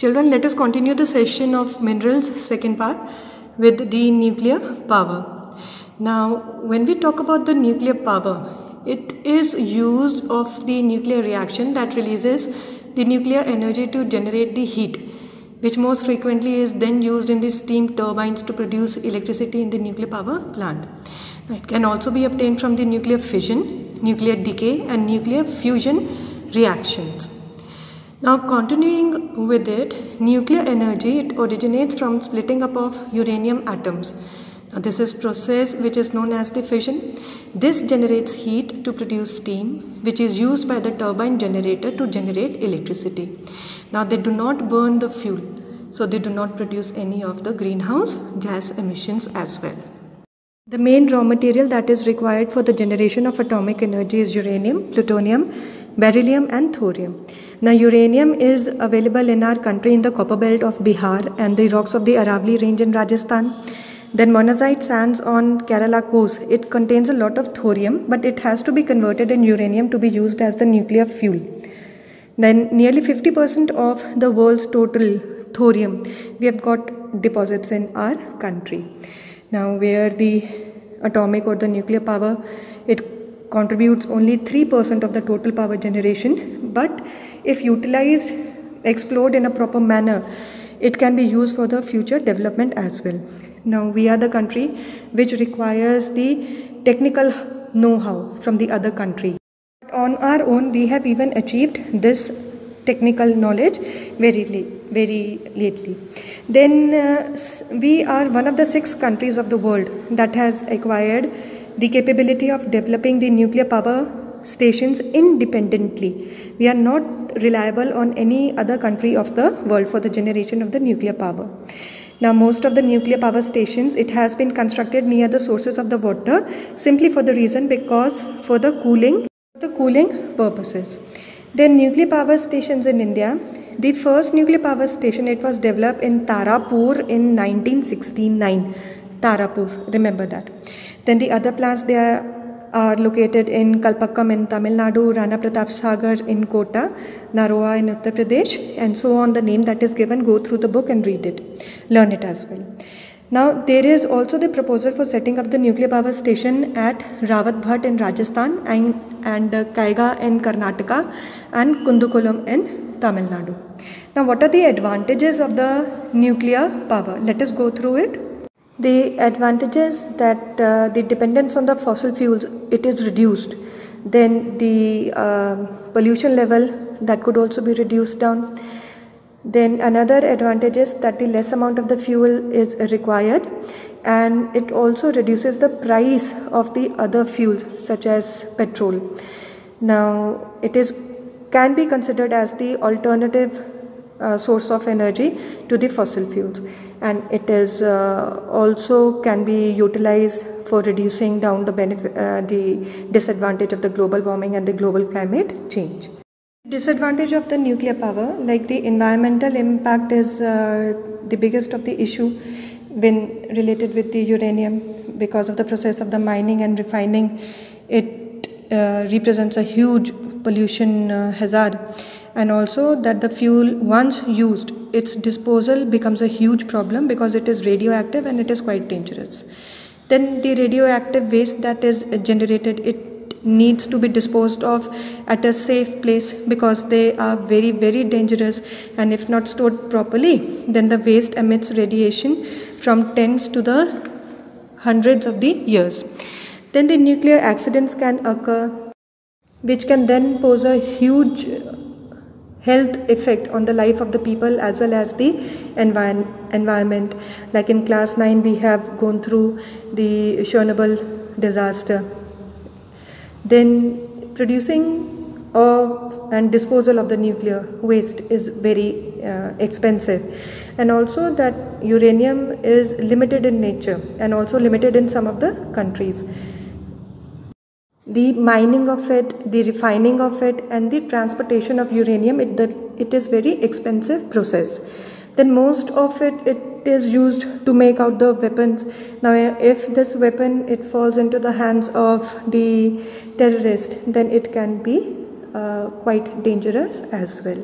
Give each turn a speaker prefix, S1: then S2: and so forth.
S1: Children, let us continue the session of minerals, second part, with the nuclear power. Now, when we talk about the nuclear power, it is use of the nuclear reaction that releases the nuclear energy to generate the heat, which most frequently is then used in the steam turbines to produce electricity in the nuclear power plant. It can also be obtained from the nuclear fission, nuclear decay, and nuclear fusion reactions. Now, continuing with it, nuclear energy, it originates from splitting up of uranium atoms. Now, this is process which is known as the fission. This generates heat to produce steam, which is used by the turbine generator to generate electricity. Now, they do not burn the fuel, so they do not produce any of the greenhouse gas emissions as well. The main raw material that is required for the generation of atomic energy is uranium, plutonium, beryllium and thorium. Now, uranium is available in our country in the copper belt of Bihar and the rocks of the Aravalli range in Rajasthan. Then monazite sands on Kerala coast. It contains a lot of thorium, but it has to be converted in uranium to be used as the nuclear fuel. Then nearly 50% of the world's total thorium we have got deposits in our country. Now, where the atomic or the nuclear power, it contributes only 3% of the total power generation, but if utilized, explored in a proper manner, it can be used for the future development as well. Now, we are the country which requires the technical know-how from the other country. On our own, we have even achieved this technical knowledge very lately. Then we are one of the 6 countries of the world that has acquired the capability of developing the nuclear power stations independently. We are not reliable on any other country of the world for the generation of the nuclear power. Now, most of the nuclear power stations, it has been constructed near the sources of the water simply for the reason because for the cooling purposes. Then nuclear power stations in India. The first nuclear power station, it was developed in Tarapur in 1969. Tarapur, remember that. Then the other plants, they are located in Kalpakkam in Tamil Nadu, Rana Pratap Sagar in Kota, Naroa in Uttar Pradesh, and so on. The name that is given, go through the book and read it. Learn it as well. Now, there is also the proposal for setting up the nuclear power station at Rawatbhat in Rajasthan and Kaiga in Karnataka and Kundukulam in Tamil Nadu. Now, what are the advantages of the nuclear power? Let us go through it. The advantages that the dependence on the fossil fuels, it is reduced. Then the pollution level, that could also be reduced down. Then another advantage is that the less amount of the fuel is required, and it also reduces the price of the other fuels such as petrol. Now, it can be considered as the alternative source of energy to the fossil fuels, and it is also can be utilized for reducing down the disadvantage of the global warming and the global climate change. Disadvantage of the nuclear power, like the environmental impact, is the biggest of the issue when related with the uranium. Because of the process of the mining and refining, it represents a huge pollution hazard, and also that the fuel once used, its disposal becomes a huge problem because it is radioactive and it is quite dangerous. Then the radioactive waste that is generated, it needs to be disposed of at a safe place because they are very dangerous, and if not stored properly, then the waste emits radiation from tens to the hundreds of the years. Then the nuclear accidents can occur, which can then pose a huge health effect on the life of the people as well as the environment. Like in class 9, we have gone through the Chernobyl disaster. Then producing and disposal of the nuclear waste is very expensive, and also that uranium is limited in nature and also limited in some of the countries. The mining of it, the refining of it, and the transportation of uranium, it is very expensive process. Then most of it is used to make out the weapons. Now, if this weapon, it falls into the hands of the terrorist, then it can be quite dangerous as well.